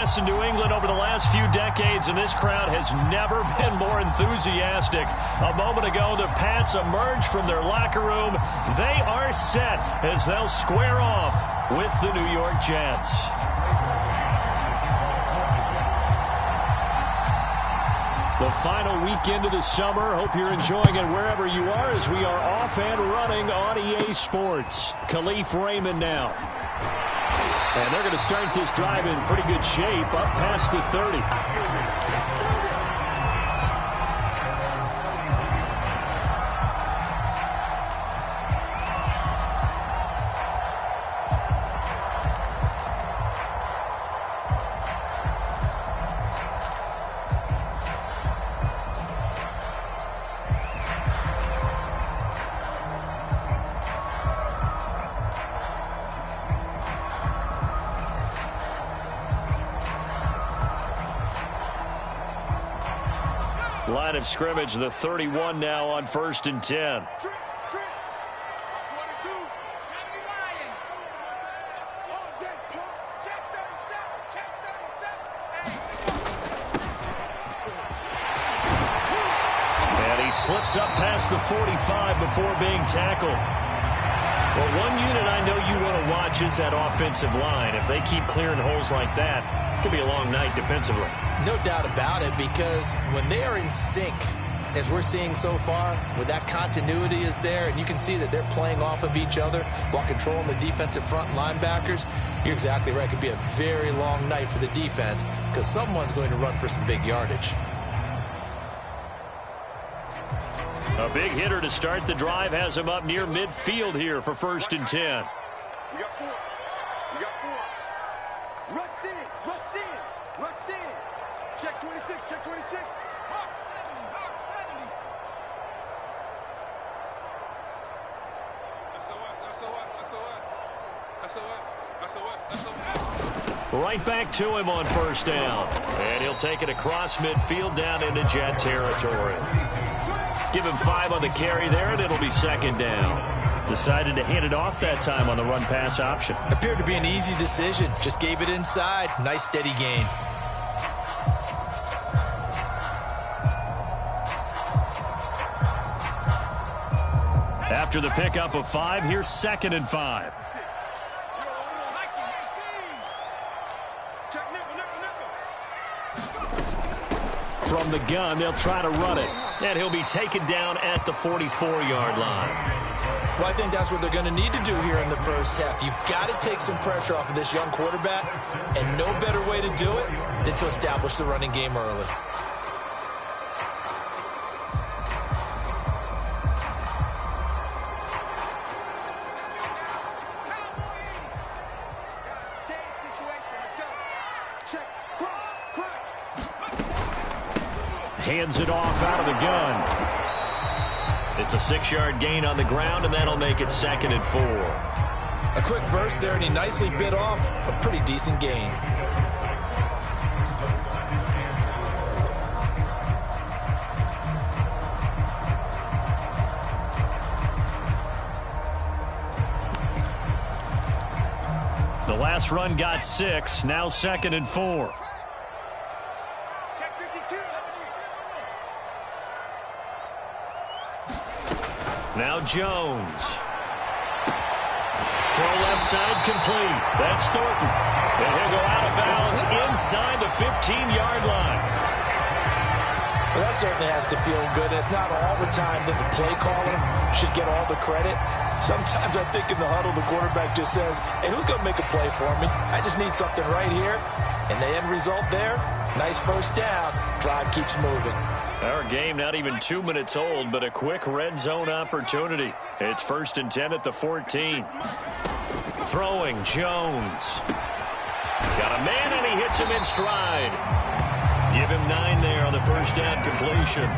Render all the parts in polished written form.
In New England over the last few decades, and this crowd has never been more enthusiastic. A moment ago, the Pats emerged from their locker room. They are set as they'll square off with the New York Jets. The final weekend of the summer. Hope you're enjoying it wherever you are as we are off and running on EA Sports. Khalif Raymond now. And they're going to start this drive in pretty good shape, up past the 30. Line of scrimmage, the 31 now on 1st and 10. And he slips up past the 45 before being tackled. Well, one unit I know you want to watch is that offensive line. If they keep clearing holes like that, it could be a long night defensively. No doubt about it, because when they are in sync, as we're seeing so far, when that continuity is there, and you can see that they're playing off of each other while controlling the defensive front linebackers, you're exactly right. It could be a very long night for the defense because someone's going to run for some big yardage. A big hitter to start the drive has him up near midfield here for 1st and 10. We got 4. We got 4. Rush in. Rush in. Rush in. Check 26. Check 26. Hawk 70. Hawk 70. Right back to him on 1st down. And he'll take it across midfield down into Jet territory. Give him 5 on the carry there, and it'll be 2nd down. Decided to hand it off that time on the run-pass option. Appeared to be an easy decision. Just gave it inside. Nice steady gain. After the pickup of 5, here's 2nd and 5. From the gun, they'll try to run it. And he'll be taken down at the 44-yard line. Well, I think that's what they're going to need to do here in the first half. You've got to take some pressure off of this young quarterback, and no better way to do it than to establish the running game early. Hands it off out of the gun. It's a 6-yard gain on the ground, and that'll make it 2nd and 4. A quick burst there, and he nicely bit off a pretty decent gain. The last run got 6, now 2nd and 4. Now Jones. Throw left side complete. That's Thornton. And he'll go out of bounds inside the 15-yard line. Well, that certainly has to feel good. It's not all the time that the play caller should get all the credit. Sometimes I think in the huddle, the quarterback just says, hey, who's going to make a play for me? I just need something right here. And the end result there, nice first down. Drive keeps moving. Our game not even 2 minutes old, but a quick red zone opportunity. It's 1st and 10 at the 14. Throwing, Jones. Got a man, and he hits him in stride. Give him 9 there on the first down completion.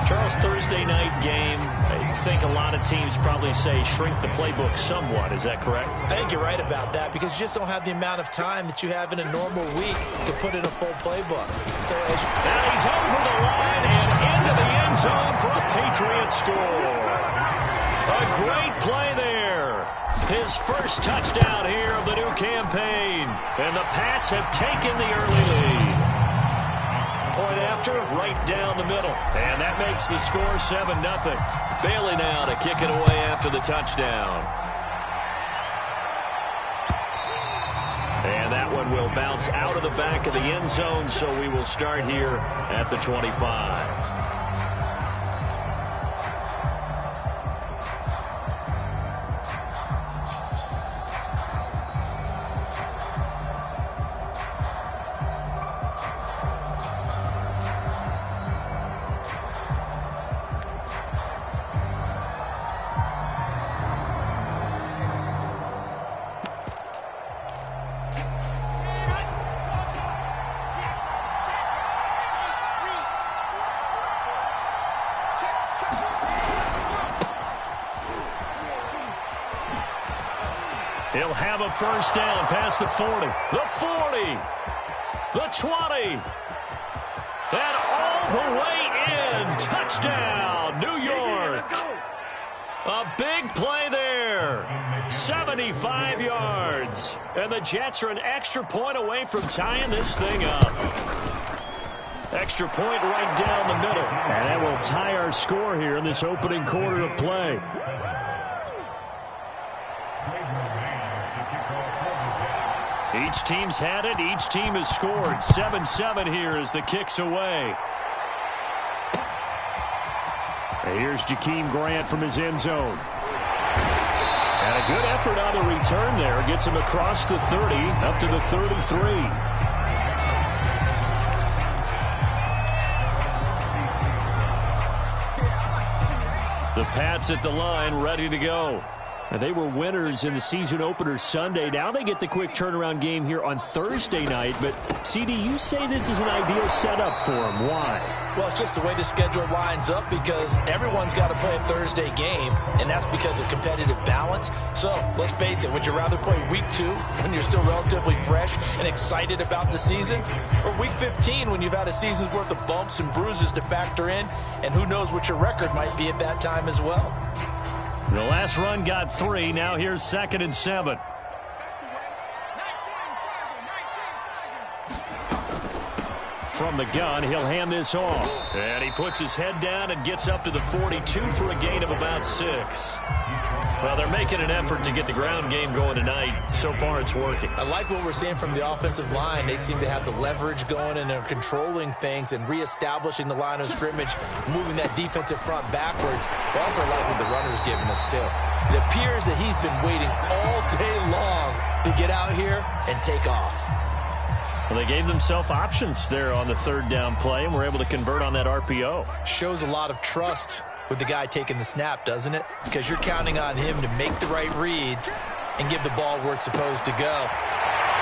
Charles, Thursday night game, I think a lot of teams probably say shrink the playbook somewhat. Is that correct? I think you're right about that because you just don't have the amount of time that you have in a normal week to put in a full playbook. So as now he's over the line and into the end zone for a Patriot score. A great play there. His first touchdown here of the new campaign. And the Pats have taken the early lead. Point after, right down the middle. And that makes the score 7-0. Bailey now to kick it away after the touchdown. And that one will bounce out of the back of the end zone, so we will start here at the 25. He'll have a first down past the 40. The 40. The 20. And all the way in. Touchdown, New York. A big play there. 75 yards. And the Jets are an extra point away from tying this thing up. Extra point right down the middle. And that will tie our score here in this opening quarter of play. Each team's had it. Each team has scored. 7-7 here as the kick's away. And here's Jakeem Grant from his end zone. And a good effort on the return there. Gets him across the 30, up to the 33. The Pats at the line, ready to go. And they were winners in the season opener Sunday. Now they get the quick turnaround game here on Thursday night. But, CD, you say this is an ideal setup for them. Why? Well, it's just the way the schedule lines up because everyone's got to play a Thursday game, and that's because of competitive balance. So, let's face it, would you rather play week 2 when you're still relatively fresh and excited about the season, or week 15 when you've had a season's worth of bumps and bruises to factor in, and who knows what your record might be at that time as well? The last run got 3. Now here's 2nd and 7. From the gun, he'll hand this off. And he puts his head down and gets up to the 42 for a gain of about 6. Well, they're making an effort to get the ground game going tonight. So far, it's working. I like what we're seeing from the offensive line. They seem to have the leverage going and they're controlling things and reestablishing the line of scrimmage, moving that defensive front backwards. They also like what the runner's giving us, too. It appears that he's been waiting all day long to get out here and take off. Well, they gave themselves options there on the 3rd down play and were able to convert on that RPO. Shows a lot of trust with the guy taking the snap, doesn't it? Because you're counting on him to make the right reads and give the ball where it's supposed to go.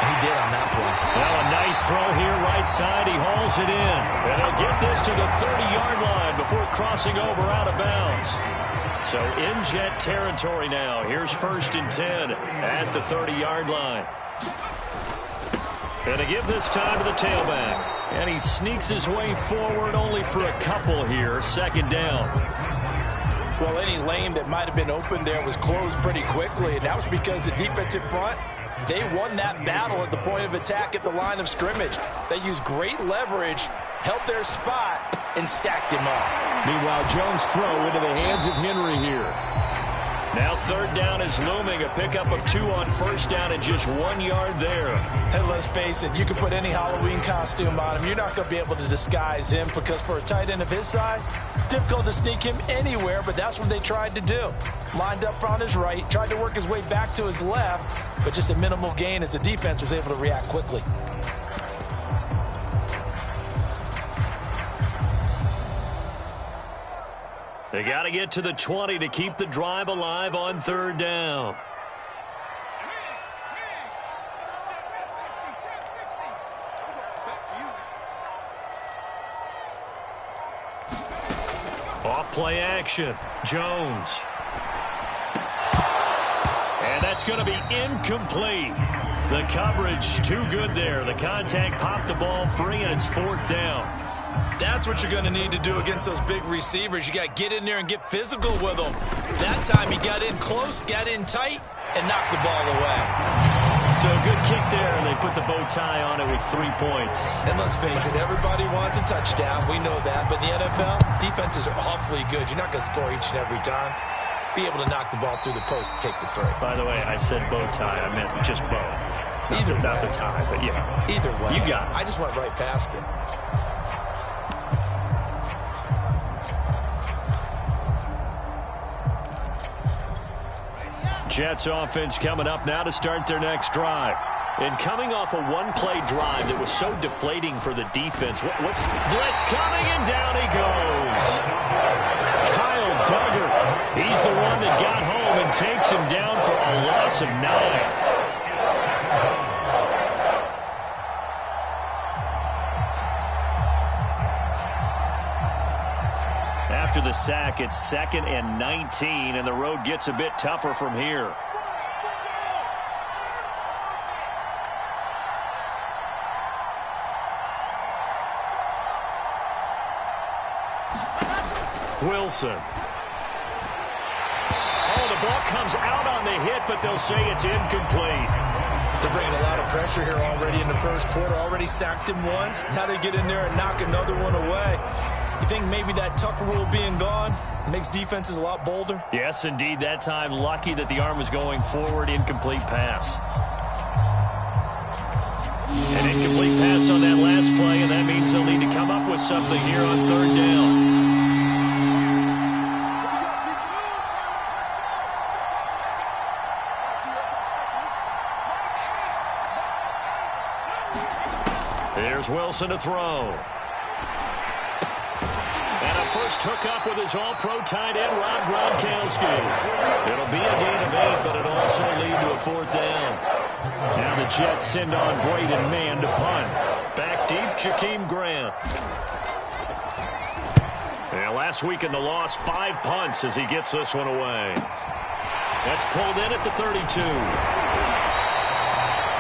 And he did on that play. Well, a nice throw here right side. He hauls it in. And he'll get this to the 30-yard line before crossing over out of bounds. So in Jet territory now. Here's 1st and 10 at the 30-yard line. And to give this time to the tailback. And he sneaks his way forward only for a couple here. 2nd down. Well, any lane that might have been open there was closed pretty quickly, and that was because the defensive front, they won that battle at the point of attack at the line of scrimmage. They used great leverage, held their spot, and stacked him up. Meanwhile, Jones' throw into the hands of Henry here. Now 3rd down is looming. A pickup of 2 on 1st down and just 1 yard there. And let's face it, you can put any Halloween costume on him. You're not going to be able to disguise him because for a tight end of his size, difficult to sneak him anywhere, but that's what they tried to do. Lined up on his right, tried to work his way back to his left, but just a minimal gain as the defense was able to react quickly. They got to get to the 20 to keep the drive alive on 3rd down. Off play action. Jones. And that's going to be incomplete. The coverage too good there. The contact popped the ball free, and it's 4th down. That's what you're going to need to do against those big receivers. You got to get in there and get physical with them. That time he got in close, got in tight, and knock the ball away. So a good kick there, and they put the bow tie on it with 3 points. And let's face it, everybody wants a touchdown. We know that. But in the NFL, defenses are awfully good. You're not going to score each and every time. Be able to knock the ball through the post and take the throw. By the way, I said bow tie. I meant just bow. Not the tie, but yeah. Either way. You got it. I just went right past it. Jets offense coming up now to start their next drive. And coming off a one-play drive that was so deflating for the defense. What's blitz coming, and down he goes. Kyle Duggar. He's the one that got home and takes him down for a loss of 9. After the sack, it's 2nd and 19, and the road gets a bit tougher from here. Wilson. Oh, the ball comes out on the hit, but they'll say it's incomplete. They're bringing a lot of pressure here already in the first quarter. Already sacked him once. Now they get in there and knock another one away. You think maybe that Tucker rule being gone makes defenses a lot bolder? Yes, indeed. That time, lucky that the arm was going forward. Incomplete pass. An incomplete pass on that last play, and that means they'll need to come up with something here on 3rd down. There's Wilson to throw. And a first hookup with his all-pro tight end, Rob Gronkowski. It'll be a gain of 8, but it'll also lead to a 4th down. Now the Jets send on Braden Mann to punt. Back deep, Jakeem Grant. And last week in the loss, 5 punts as he gets this one away. That's pulled in at the 32.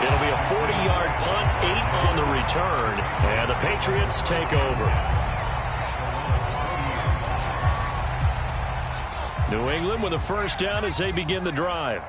It'll be a 40-yard punt, 8 on the return, and the Patriots take over. New England with a first down as they begin the drive.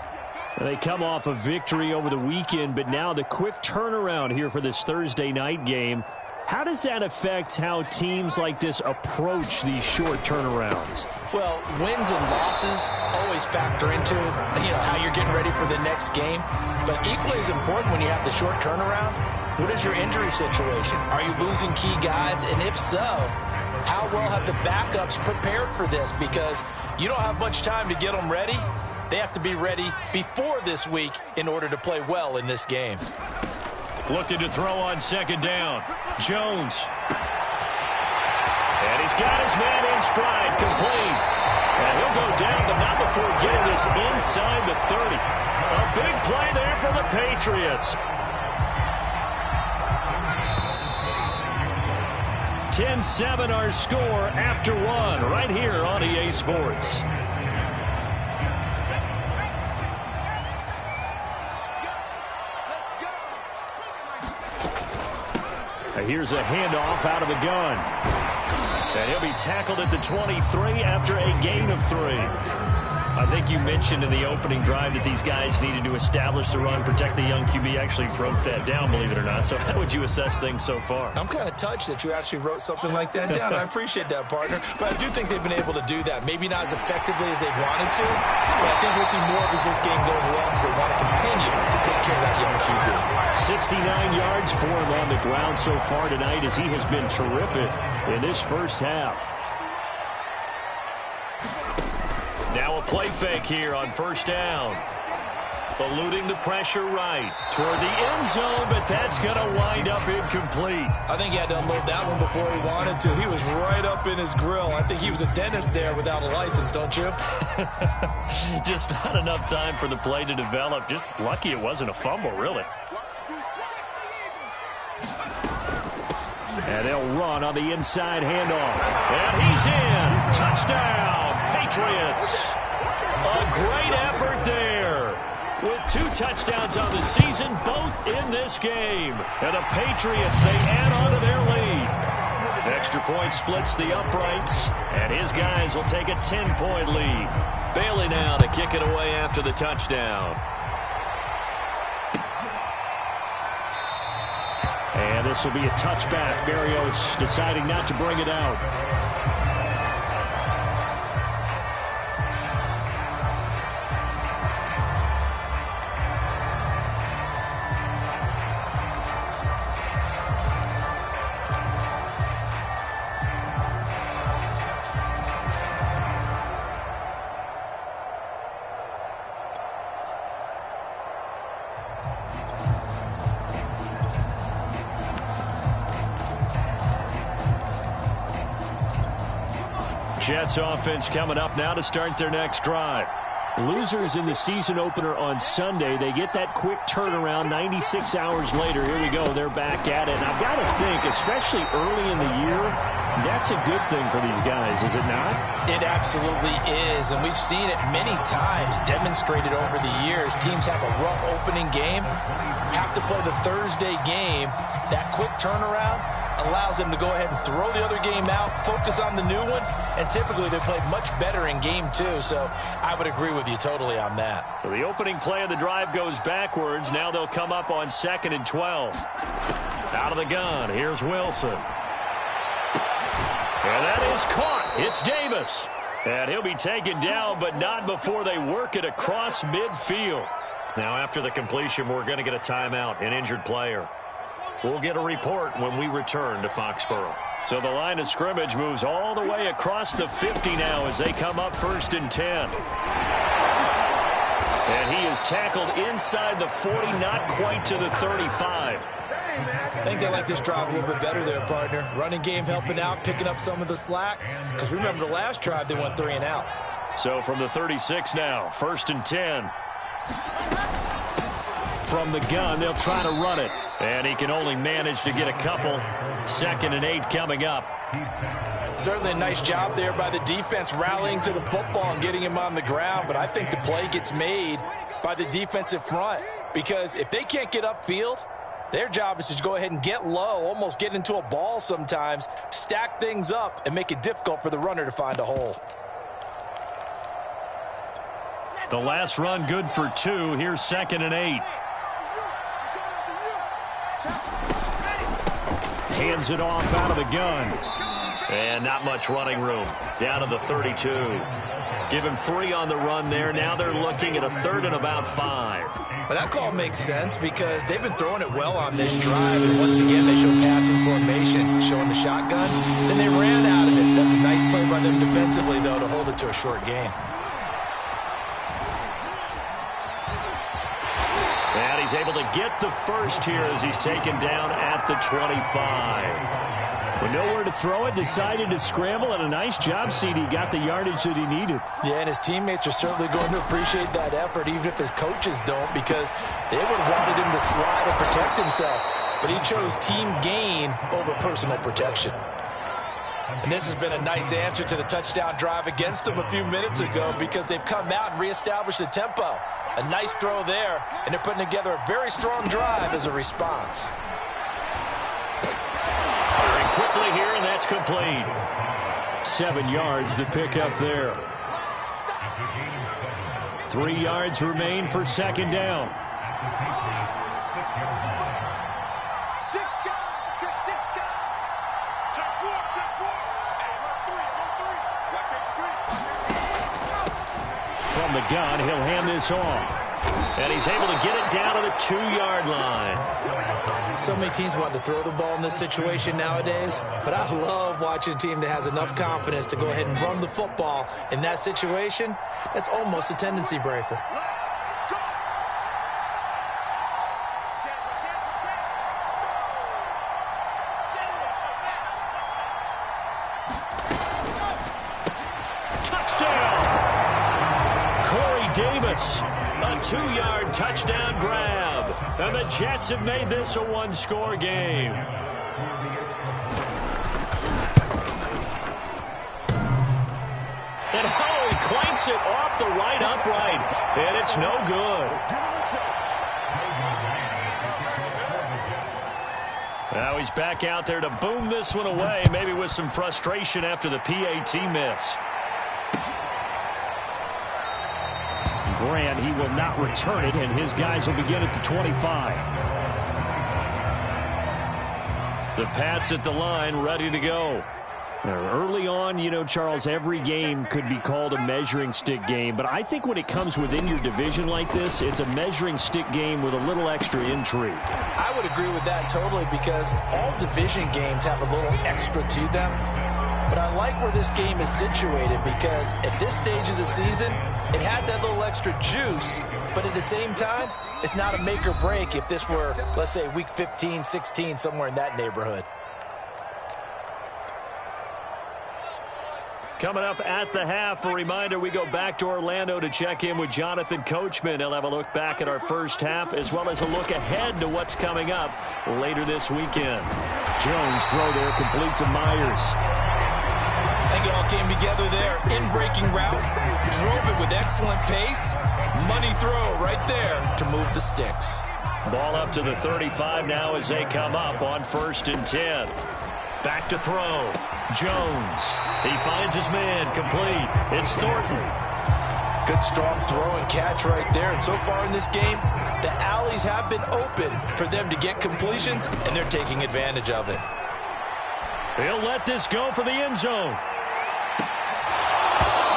They come off a victory over the weekend, but now the quick turnaround here for this Thursday night game. How does that affect how teams like this approach these short turnarounds? Well, wins and losses always factor into, how you're getting ready for the next game. But equally as important when you have the short turnaround, what is your injury situation? Are you losing key guys? And if so, how well have the backups prepared for this? Because you don't have much time to get them ready. They have to be ready before this week in order to play well in this game. Looking to throw on 2nd down. Jones. And he's got his man in stride, complete. And he'll go down, but not before getting this inside the 30. A big play there for the Patriots. 10-7 our score after 1 right here on EA Sports. Here's a handoff out of the gun. And he'll be tackled at the 23 after a gain of 3. I think you mentioned in the opening drive that these guys needed to establish the run, protect the young QB. Actually wrote that down, believe it or not. So how would you assess things so far? I'm kind of touched that you actually wrote something like that down. I appreciate that, partner. But I do think they've been able to do that. Maybe not as effectively as they wanted to, but I think we'll see more as this game goes along because they want to continue to take care of that young QB. 69 yards for him on the ground so far tonight as he has been terrific in this first half. Now a play fake here on 1st down. Eluding the pressure right toward the end zone, but that's going to wind up incomplete. I think he had to unload that one before he wanted to. He was right up in his grill. I think he was a dentist there without a license, don't you? Just not enough time for the play to develop. Just lucky it wasn't a fumble, really. And they'll run on the inside handoff. And he's in. Touchdown, Patriots. A great effort there. With 2 touchdowns on the season, both in this game. And the Patriots, they add on to their lead. Extra extra point splits the uprights, and his guys will take a 10-point lead. Bailey now to kick it away after the touchdown. And this will be a touchback. Berrios deciding not to bring it out. Jets offense coming up now to start their next drive. Losers in the season opener on Sunday. They get that quick turnaround 96 hours later. Here we go. They're back at it. And I've got to think, especially early in the year, that's a good thing for these guys, is it not? It absolutely is, and we've seen it many times demonstrated over the years. Teams have a rough opening game, have to play the Thursday game. That quick turnaround allows them to go ahead and throw the other game out, focus on the new one, and typically they play much better in game two, so I would agree with you totally on that. So the opening play of the drive goes backwards. Now they'll come up on 2nd and 12. Out of the gun, here's Wilson. And that is caught. It's Davis. And he'll be taken down, but not before they work it across midfield. Now after the completion, we're going to get a timeout, an injured player. We'll get a report when we return to Foxborough. So the line of scrimmage moves all the way across the 50 now as they come up 1st and 10. And he is tackled inside the 40, not quite to the 35. I think they like this drive a little bit better there, partner. Running game helping out, picking up some of the slack. Because remember the last drive, they went 3 and out. So from the 36 now, 1st and 10. From the gun, they'll try to run it. And he can only manage to get a couple. 2nd and 8 coming up. Certainly a nice job there by the defense rallying to the football and getting him on the ground. But I think the play gets made by the defensive front. Because if they can't get upfield, their job is to go ahead and get low, almost get into a ball sometimes, stack things up, and make it difficult for the runner to find a hole. The last run good for 2. Here's 2nd and 8. Hands it off out of the gun. And not much running room. Down to the 32. Give him 3 on the run there. Now they're looking at a 3rd and about 5. But that call makes sense because they've been throwing it well on this drive. And once again, they show passing formation, showing the shotgun. Then they ran out of it. That's a nice play by them defensively, though, to hold it to a short gain. And he's able to get the first here as he's taken down at the 25. With nowhere to throw it, decided to scramble, and a nice job, CD. Got the yardage that he needed. Yeah, and his teammates are certainly going to appreciate that effort, even if his coaches don't, because they would have wanted him to slide and protect himself. But he chose team gain over personal protection. And this has been a nice answer to the touchdown drive against them a few minutes ago because they've come out and reestablished the tempo. A nice throw there, and they're putting together a very strong drive as a response. Firing quickly here, and that's complete. 7 yards to pick up there. 3 yards remain for 2nd down. From the gun, he'll hand this off. And he's able to get it down to the 2-yard line. So many teams want to throw the ball in this situation nowadays, but I love watching a team that has enough confidence to go ahead and run the football in that situation. That's almost a tendency breaker. Davis, a 2-yard touchdown grab. And the Jets have made this a 1-score game. And he clanks it off the right upright. And it's no good. Now he's back out there to boom this one away, maybe with some frustration after the PAT miss. Grant, he will not return it, and his guys will begin at the 25. The Pats at the line, ready to go. Early on, you know, Charles, every game could be called a measuring stick game. But I think when it comes within your division like this, it's a measuring stick game with a little extra intrigue. I would agree with that totally because all division games have a little extra to them. But I like where this game is situated because at this stage of the season, it has that little extra juice. But at the same time, it's not a make or break if this were, let's say, week 15, 16, somewhere in that neighborhood. Coming up at the half, a reminder, we go back to Orlando to check in with Jonathan Coachman. He'll have a look back at our first half as well as a look ahead to what's coming up later this weekend. Jones throw there complete to Myers. I think it all came together there. In-breaking route, drove it with excellent pace. Money throw right there to move the sticks. Ball up to the 35 now as they come up on 1st and 10. Back to throw. Jones. He finds his man complete. It's Thornton. Good strong throw and catch right there. And so far in this game, the alleys have been open for them to get completions, and they're taking advantage of it. He'll let this go for the end zone.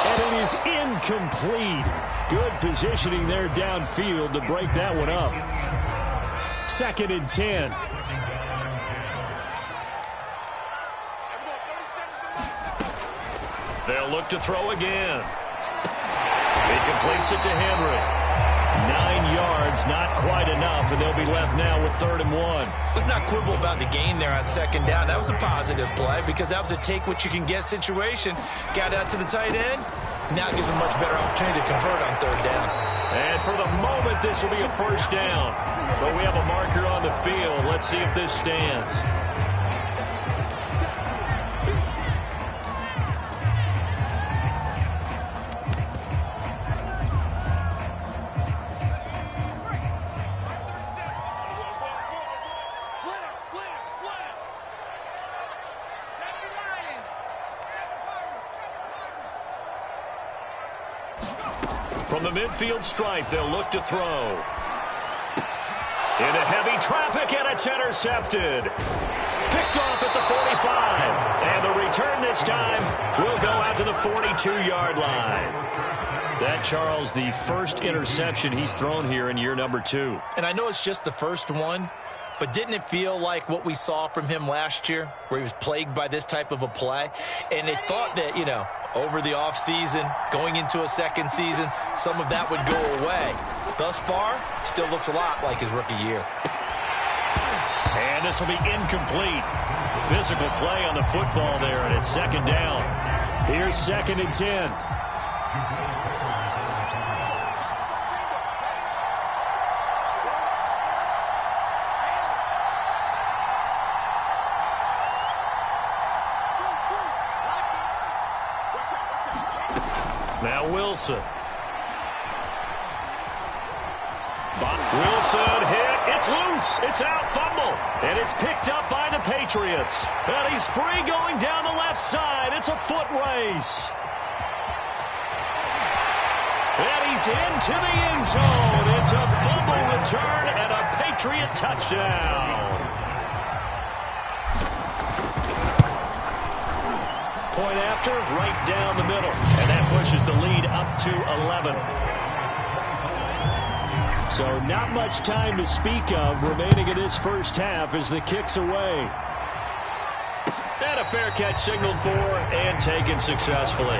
And it is incomplete. Good positioning there downfield to break that one up. 2nd and 10. They'll look to throw again. He completes it to Henry. 9 yards, not quite enough, and they'll be left now with 3rd and 1. Let's not quibble about the gain there on 2nd down. That was a positive play because that was a take-what-you-can-get situation. Got out to the tight end. Now gives a much better opportunity to convert on 3rd down. And for the moment, this will be a 1st down. But we have a marker on the field. Let's see if this stands. From the midfield stripe, they'll look to throw. Into heavy traffic, and it's intercepted. Picked off at the 45. And the return this time will go out to the 42-yard line. That, Charles, the first interception he's thrown here in year number 2. And I know it's just the first one, but didn't it feel like what we saw from him last year, where he was plagued by this type of a play? And they thought that, you know, over the offseason, going into a second season, some of that would go away. Thus far, still looks a lot like his rookie year. And this will be incomplete. Physical play on the football there, and it's 2nd down. Here's 2nd and 10. Now Wilson. Wilson hit. It's loose. It's out. Fumble. And it's picked up by the Patriots. And he's free going down the left side. It's a foot race. And he's into the end zone. It's a fumble return and a Patriot touchdown. Point after, right down the middle. And that pushes the lead up to 11. So not much time to speak of remaining in this first half as the kick's away. And a fair catch signaled for and taken successfully.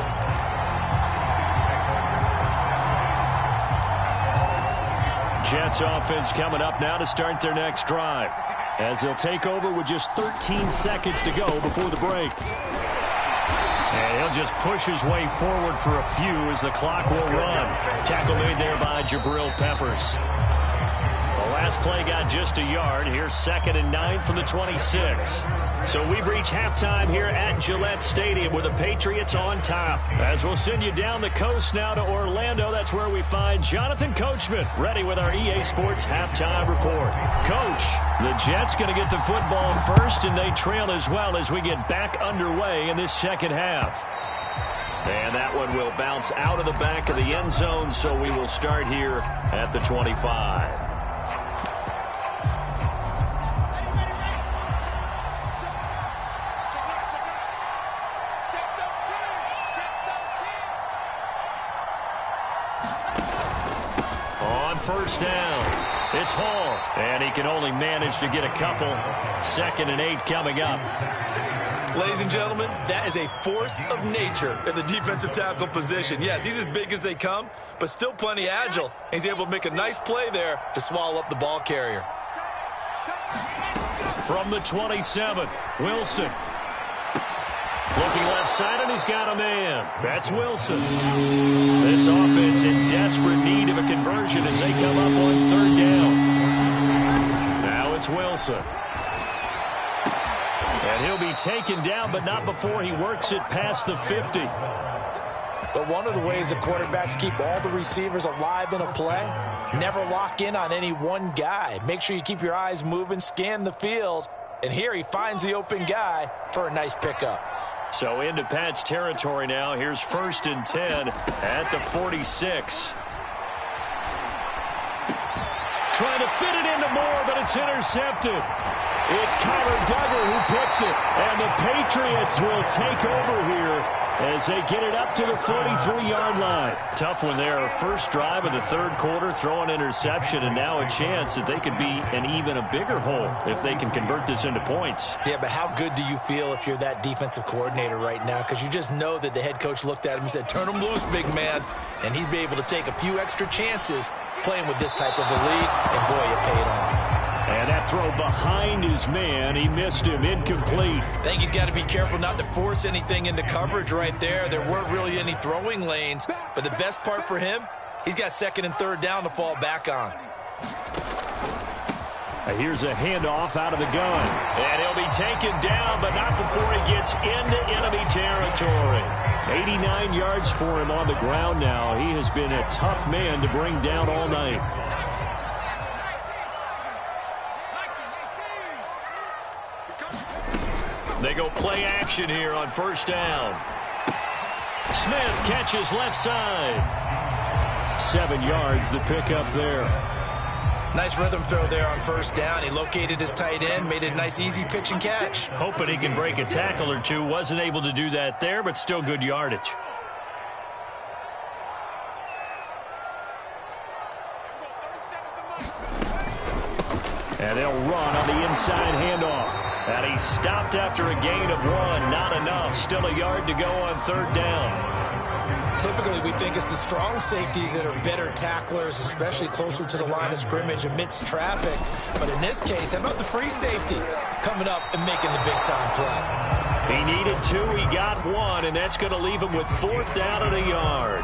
Jets offense coming up now to start their next drive, as they'll take over with just 13 seconds to go before the break. And he'll just push his way forward for a few as the clock will run. Tackle made there by Jabril Peppers. The Last play got just a yard. Here's 2nd and 9 from the 26. So we've reached halftime here at Gillette Stadium with the Patriots on top. As we'll send you down the coast now to Orlando, that's where we find Jonathan Coachman ready with our EA Sports halftime report. Coach, the Jets going to get the football first, and they trail as well as we get back underway in this second half. And that one will bounce out of the back of the end zone, so we will start here at the 25. First down. It's Hall, and he can only manage to get a couple. 2nd and 8 coming up. Ladies and gentlemen, that is a force of nature in the defensive tackle position. Yes, he's as big as they come, but still plenty agile. He's able to make a nice play there to swallow up the ball carrier. From the 27, Wilson. Looking left side, and he's got a man. That's Wilson. This offense in desperate need of a conversion as they come up on 3rd down. Now it's Wilson. And he'll be taken down, but not before he works it past the 50. But one of the ways the quarterbacks keep all the receivers alive in a play, never lock in on any one guy. Make sure you keep your eyes moving, scan the field, and here he finds the open guy for a nice pickup. So into Pat's territory now. Here's 1st and 10 at the 46. Trying to fit it into Moore, but it's intercepted. It's Kyler Duggar who picks it, and the Patriots will take over here as they get it up to the 43-yard line. Tough one there. First drive of the 3rd quarter, throw an interception, and now a chance that they could be in even a bigger hole if they can convert this into points. Yeah, but how good do you feel if you're that defensive coordinator right now? Because you just know that the head coach looked at him and said, turn him loose, big man. And he'd be able to take a few extra chances playing with this type of a lead, and boy, it paid off. And that throw behind his man, he missed him, incomplete. I think he's got to be careful not to force anything into coverage right there. There weren't really any throwing lanes, but the best part for him, he's got 2nd and 3rd down to fall back on. Here's a handoff out of the gun. And he'll be taken down, but not before he gets into enemy territory. 89 yards for him on the ground now. He has been a tough man to bring down all night. They go play action here on 1st down. Smith catches left side. 7 yards, the pickup there. Nice rhythm throw there on 1st down. He located his tight end, made it a nice easy pitch and catch. Hoping he can break a tackle or two. Wasn't able to do that there, but still good yardage. And they'll run on the inside handoff. And he stopped after a gain of 1. Not enough. Still a yard to go on 3rd down. Typically, we think it's the strong safeties that are better tacklers, especially closer to the line of scrimmage amidst traffic. But in this case, how about the free safety coming up and making the big-time play? He needed 2. He got 1, and that's going to leave him with 4th down and a yard.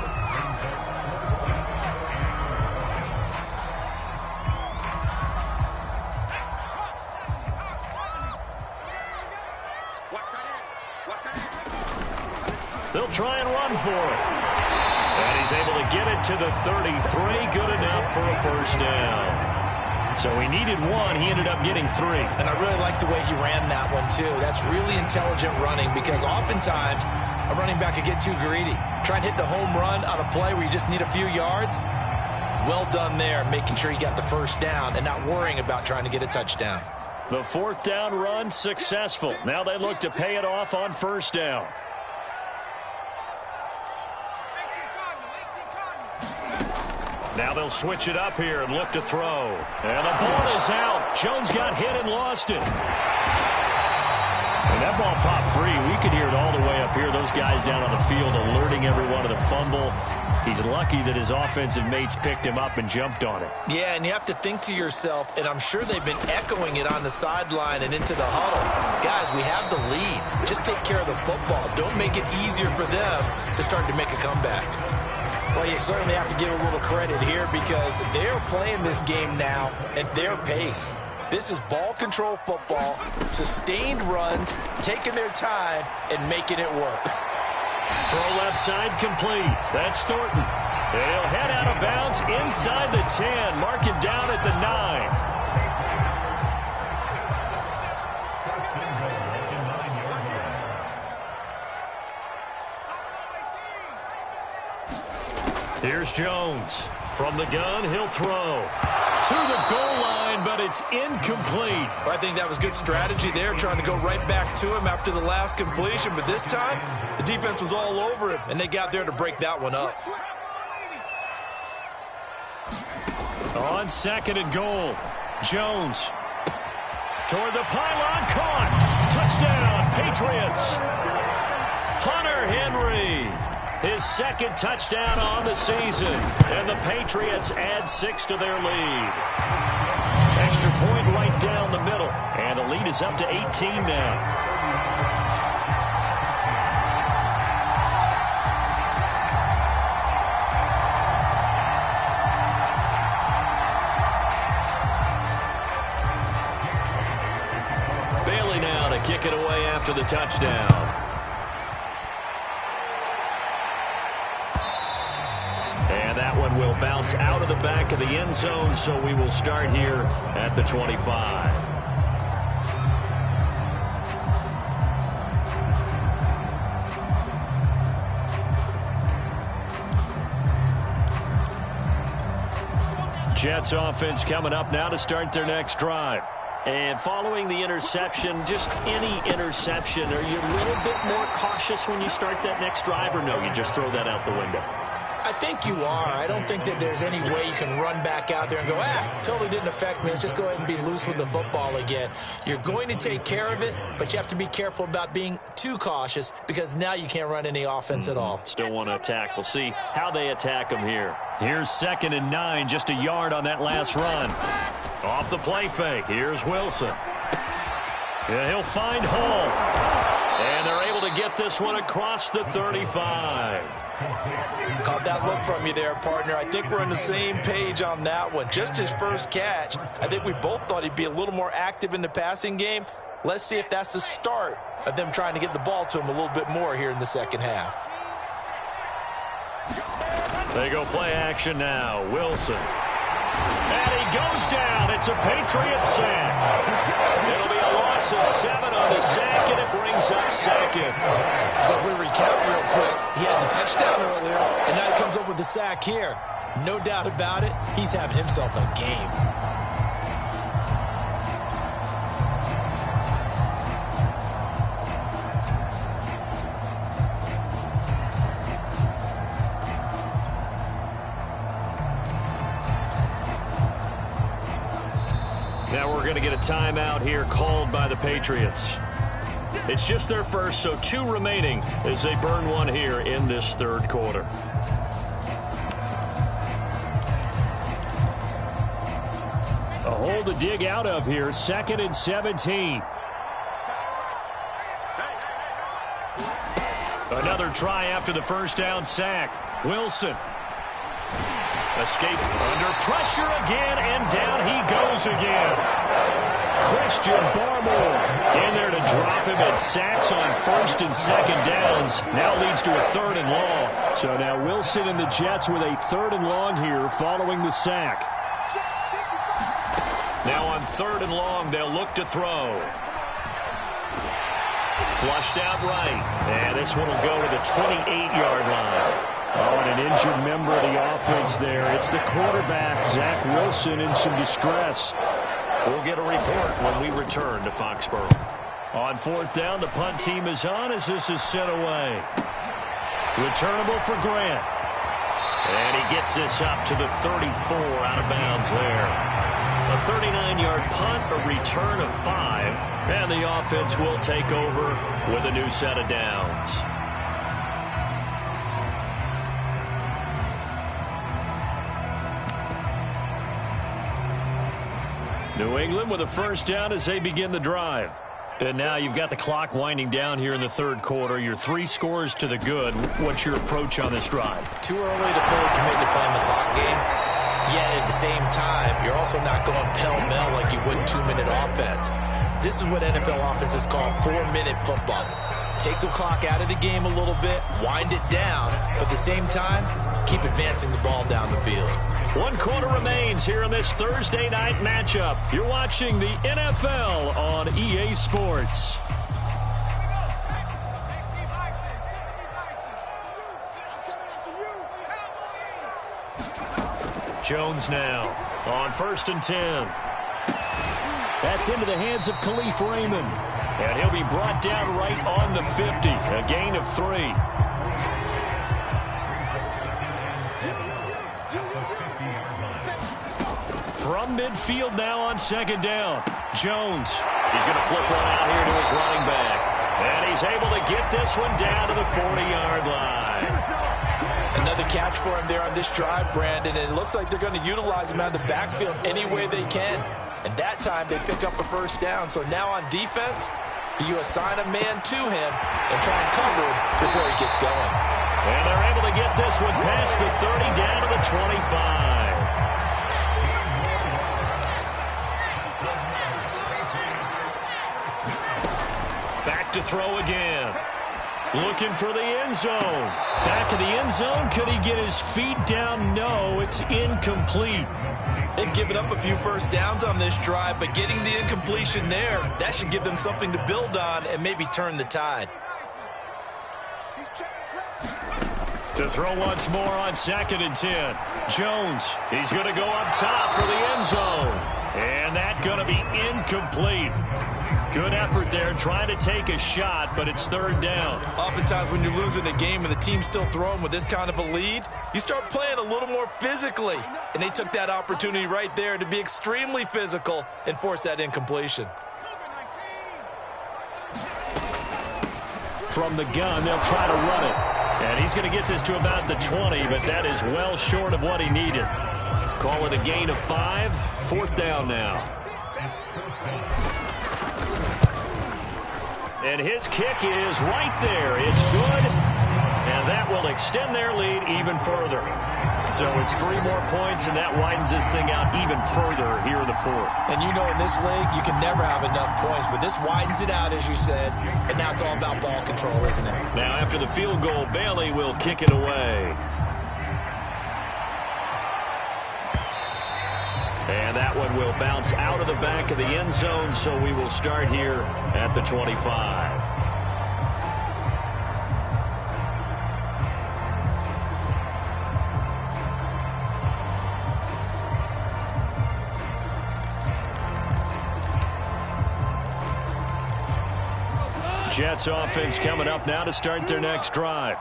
They'll try and run for it. And he's able to get it to the 33. Good enough for a 1st down. So he needed 1. He ended up getting 3. And I really like the way he ran that one, too. That's really intelligent running because oftentimes a running back could get too greedy. Try and hit the home run on a play where you just need a few yards. Well done there, making sure he got the 1st down and not worrying about trying to get a touchdown. The 4th down run successful. Now they look to pay it off on 1st down. Now they'll switch it up here and look to throw. And the ball is out. Jones got hit and lost it. And that ball popped free. We could hear it all the way up here. Those guys down on the field alerting everyone of the fumble. He's lucky that his offensive mates picked him up and jumped on it. Yeah, and you have to think to yourself, and I'm sure they've been echoing it on the sideline and into the huddle. Guys, we have the lead. Just take care of the football. Don't make it easier for them to start to make a comeback. Well, you certainly have to give a little credit here because they're playing this game now at their pace. This is ball control football, sustained runs, taking their time, and making it work. Throw left side complete. That's Thornton. And he'll head out of bounds inside the 10. Mark it down at the 9. Here's Jones. From the gun, he'll throw. To the goal line, but it's incomplete. Well, I think that was good strategy there, trying to go right back to him after the last completion. But this time, the defense was all over him, and they got there to break that one up. On 2nd and goal, Jones. Toward the pylon, caught. Touchdown, Patriots. Hunter Henry. His 2nd touchdown on the season. And the Patriots add 6 to their lead. Extra point right down the middle. And the lead is up to 18 now. Bailey now to kick it away after the touchdown. And that one will bounce out of the back of the end zone, so we will start here at the 25. Jets offense coming up now to start their next drive. And following the interception, just any interception, are you a little bit more cautious when you start that next drive, or no, you just throw that out the window? I think you are. I don't think that there's any way you can run back out there and go, totally didn't affect me. Let's just go ahead and be loose with the football again. You're going to take care of it, but you have to be careful about being too cautious because now you can't run any offense at all. Still want to attack. We'll see how they attack them here. Here's 2nd and 9, just a yard on that last run. Off the play fake, here's Wilson. Yeah, he'll find Hall. And they're able to get this one across the 35. Caught that look from you there, partner. I think we're on the same page on that one. Just his first catch. I think we both thought he'd be a little more active in the passing game. Let's see if that's the start of them trying to get the ball to him a little bit more here in the second half. They go play action now. Wilson. And he goes down. It's a Patriot sack. It'll be a loss of 7 on the sack, and it brings up 2nd. So if we recount real quick, he had the touchdown earlier, and now he comes up with the sack here. No doubt about it, he's having himself a game. Now we're going to get a timeout here called by the Patriots. It's just their first, so 2 remaining as they burn one here in this 3rd quarter. A hole to dig out of here, 2nd and 17. Another try after the first down sack. Wilson. Escape under pressure again, and down he goes again. Christian Barmore in there to drop him, and sacks on 1st and 2nd downs. Now leads to a 3rd and long. So now Wilson and the Jets with a 3rd and long here following the sack. Now on 3rd and long, they'll look to throw. Flushed out right, and this one will go to the 28-yard line. Oh, and an injured member of the offense there. It's the quarterback, Zach Wilson, in some distress. We'll get a report when we return to Foxborough. On 4th down, the punt team is on as this is sent away. Returnable for Grant. And he gets this up to the 34 out of bounds there. A 39-yard punt, a return of 5, and the offense will take over with a new set of downs. New England with a first down as they begin the drive. And now you've got the clock winding down here in the third quarter. You're 3 scores to the good. What's your approach on this drive? Too early to fully commit to playing the clock game. Yet at the same time, you're also not going pell-mell like you would in 2-minute offense. This is what NFL offenses call 4-minute football. Take the clock out of the game a little bit, wind it down, but at the same time, keep advancing the ball down the field. 1 quarter remains here in this Thursday night matchup. You're watching the NFL on EA Sports. Jones now on 1st and 10. That's into the hands of Khalif Raymond. And he'll be brought down right on the 50. A gain of 3. From midfield now on 2nd down. Jones. He's going to flip one out here to his running back. And he's able to get this one down to the 40-yard line. Another catch for him there on this drive, Brandon, and it looks like they're going to utilize him out of the backfield any way they can. And that time they pick up a 1st down. So now on defense, you assign a man to him and try and cover him before he gets going. And they're able to get this one past the 30 down to the 25. Back to throw again. Looking for the end zone. Back of the end zone. Could he get his feet down? No, it's incomplete. They've given up a few 1st downs on this drive, but getting the incompletion there, that should give them something to build on and maybe turn the tide. To throw once more on 2nd and 10. Jones, he's going to go up top for the end zone. And that's going to be incomplete. Good effort there, trying to take a shot, but it's 3rd down. Oftentimes when you're losing a game and the team's still throwing with this kind of a lead, you start playing a little more physically. And they took that opportunity right there to be extremely physical and force that incompletion. From the gun, they'll try to run it. And he's going to get this to about the 20, but that is well short of what he needed. Call it a gain of 5. 4th down now. And his kick is right there. It's good, and that will extend their lead even further. So it's 3 more points, and that widens this thing out even further here in the 4th. And you know in this league, you can never have enough points, but this widens it out, as you said, and now it's all about ball control, isn't it? Now after the field goal, Bailey will kick it away. And that one will bounce out of the back of the end zone, so we will start here at the 25. Jets offense coming up now to start their next drive.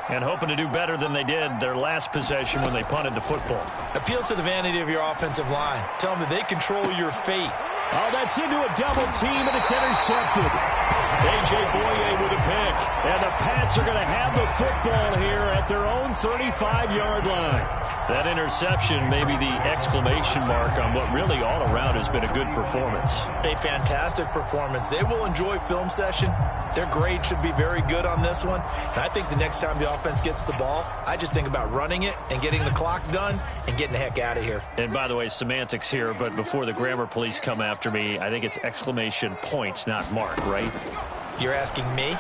And hoping to do better than they did their last possession when they punted the football. Appeal to the vanity of your offensive line. Tell them that they control your fate. Oh, that's into a double team, and it's intercepted. A.J. Boye with a pick. And the Pats are going to have the football here at their own 35-yard line. That interception may be the exclamation mark on what really all around has been a good performance. A fantastic performance. They will enjoy film session. Their grade should be very good on this one. And I think the next time the offense gets the ball, I just think about running it and getting the clock done and getting the heck out of here. And by the way, semantics here, but before the grammar police come after me, I think it's exclamation point, not mark, right? You're asking me?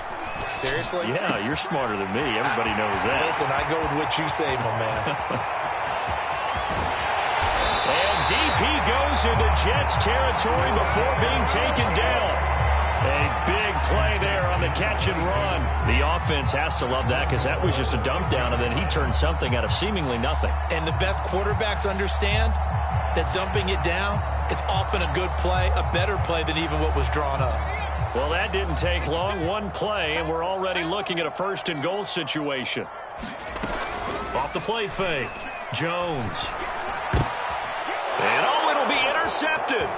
Seriously? Yeah, you're smarter than me. Everybody knows that. Listen, I go with what you say, my man. And DP goes into Jets territory before being taken down. A big play there on the catch and run. The offense has to love that because that was just a dump down, and then he turned something out of seemingly nothing. And the best quarterbacks understand that dumping it down is often a good play, a better play than even what was drawn up. Well, that didn't take long. One play, and we're already looking at a 1st and goal situation. Off the play fake. Jones. And it'll be intercepted.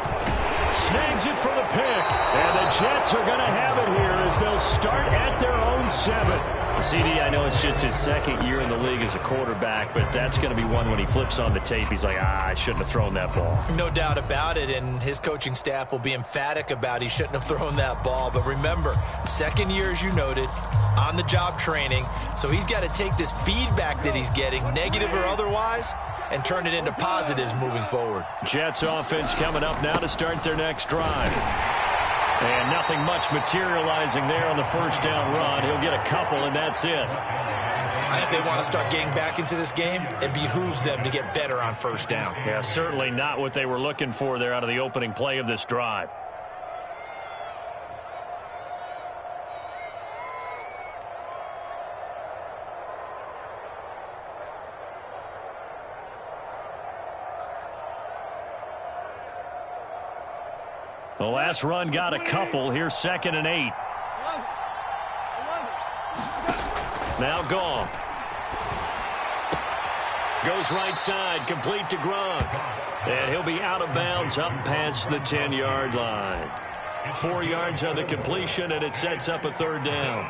Snags it for the pick. And the Jets are going to have it here as they'll start at their own 7. CD, I know it's just his second year in the league as a quarterback, but that's going to be one when he flips on the tape, he's like, I shouldn't have thrown that ball. No doubt about it, and his coaching staff will be emphatic about he shouldn't have thrown that ball. But remember, second year, as you noted, on-the-job training, so he's got to take this feedback that he's getting, negative or otherwise, and turn it into positives moving forward. Jets offense coming up now to start their next drive. And nothing much materializing there on the first down run. He'll get a couple, and that's it. If they want to start getting back into this game, it behooves them to get better on first down. Yeah, certainly not what they were looking for there out of the opening play of this drive. The last run got a couple. Here's 2nd and 8. Now Goff. Goes right side, complete to Gronk. And he'll be out of bounds up past the 10-yard line. 4 yards on the completion, and it sets up a third down.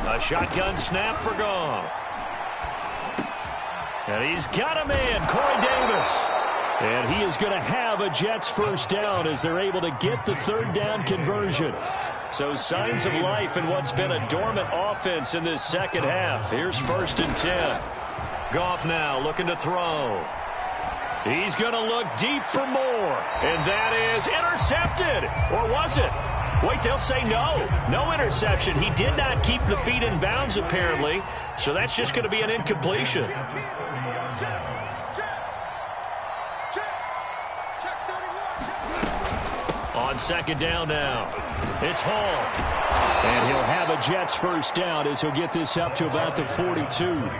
A shotgun snap for Goff. And he's got a man, Corey Davis. And he is going to have a Jets first down as they're able to get the third down conversion. So signs of life in what's been a dormant offense in this second half. Here's 1st and 10. Goff now looking to throw. He's going to look deep for more. And that is intercepted. Or was it? Wait, they'll say no. No interception. He did not keep the feet in bounds, apparently. So that's just going to be an incompletion. On 2nd down now, it's Hall. And he'll have a Jets first down as he'll get this up to about the 42.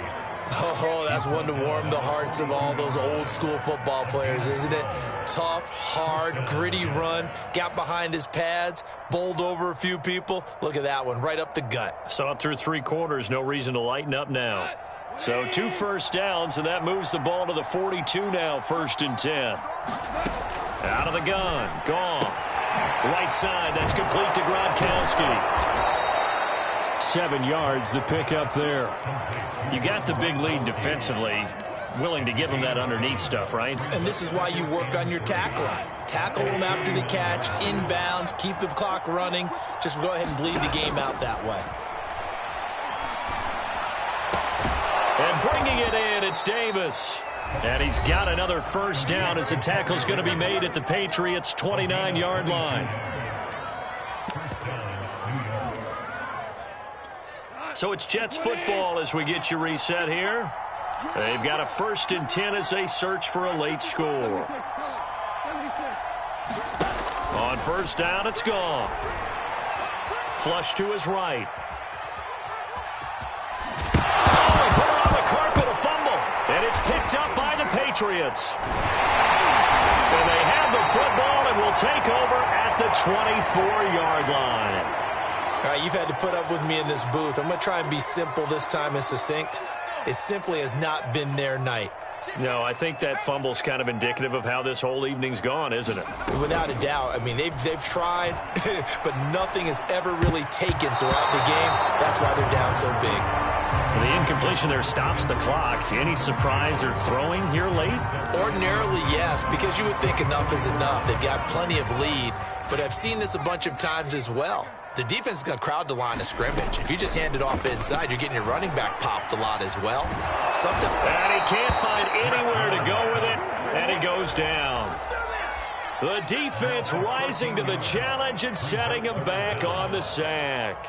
Oh, that's one to warm the hearts of all those old-school football players, isn't it? Tough, hard, gritty run, got behind his pads, bowled over a few people. Look at that one, right up the gut. Saw it through 3 quarters, no reason to lighten up now. So 2 first downs, and that moves the ball to the 42 now, 1st and 10. Out of the gun, Goff. Right side, that's complete to Gronkowski. 7 yards, the pickup there. You got the big lead defensively. Willing to give them that underneath stuff, right? And this is why you work on your tackling. Tackle them after the catch, inbounds, keep the clock running. Just go ahead and bleed the game out that way. And bringing it in, it's Davis. And he's got another first down as the tackle's going to be made at the Patriots' 29-yard line. So it's Jets football as we get you reset here. They've got a 1st and 10 as they search for a late score. On first down, it's Goff. Flush to his right. Oh, put it on the carpet, a fumble. And it's picked up by the Patriots. And they have the football and will take over at the 24-yard line. All right, you've had to put up with me in this booth. I'm going to try and be simple this time and succinct. It simply has not been their night. No, I think that fumble's kind of indicative of how this whole evening's gone, isn't it? Without a doubt. I mean, they've tried, but nothing has ever really taken throughout the game. That's why they're down so big. The incompletion there stops the clock. Any surprise they're throwing here late? Ordinarily, yes, because you would think enough is enough. They've got plenty of lead, but I've seen this a bunch of times as well. The defense is going to crowd the line of scrimmage. If you just hand it off inside, you're getting your running back popped a lot as well. Sometimes. And he can't find anywhere to go with it, and he goes down. The defense rising to the challenge and setting him back on the sack.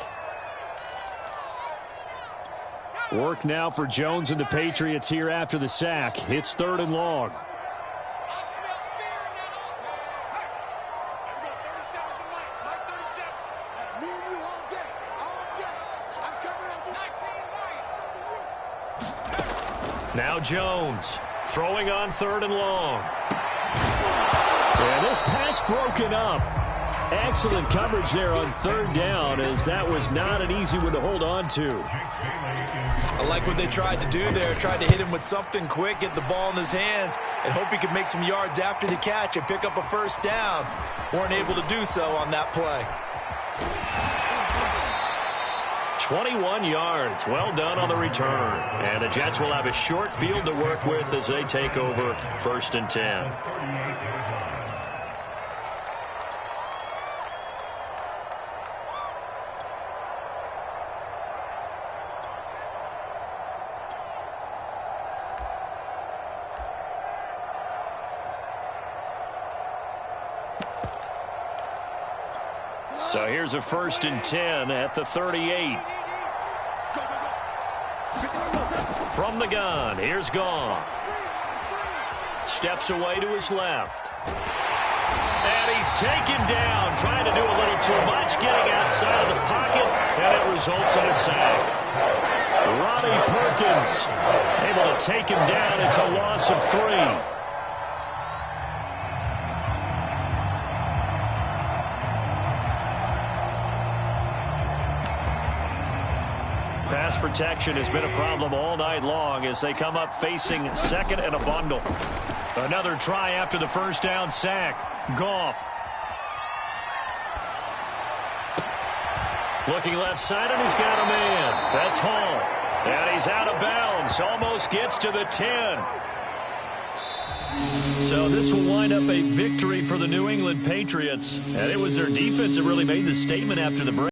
Work now for Jones and the Patriots here after the sack. It's 3rd and long. Now Jones throwing on 3rd and long. And this pass broken up. Excellent coverage there on third down, as that was not an easy one to hold on to. I like what they tried to do there. Tried to hit him with something quick, get the ball in his hands, and hope he could make some yards after the catch and pick up a first down. Weren't able to do so on that play. 21 yards. Well done on the return. And the Jets will have a short field to work with as they take over 1st and 10. So here's a 1st and 10 at the 38. From the gun, here's Goff. Steps away to his left. And he's taken down, trying to do a little too much, getting outside of the pocket, and it results in a sack. Ronnie Perkins able to take him down. It's a loss of 3. Pass protection has been a problem all night long as they come up facing 2nd and a bundle. Another try after the first down sack. Goff. Looking left side, and he's got a man. That's Hall. And he's out of bounds. Almost gets to the 10. So this will wind up a victory for the New England Patriots. And it was their defense that really made the statement after the break.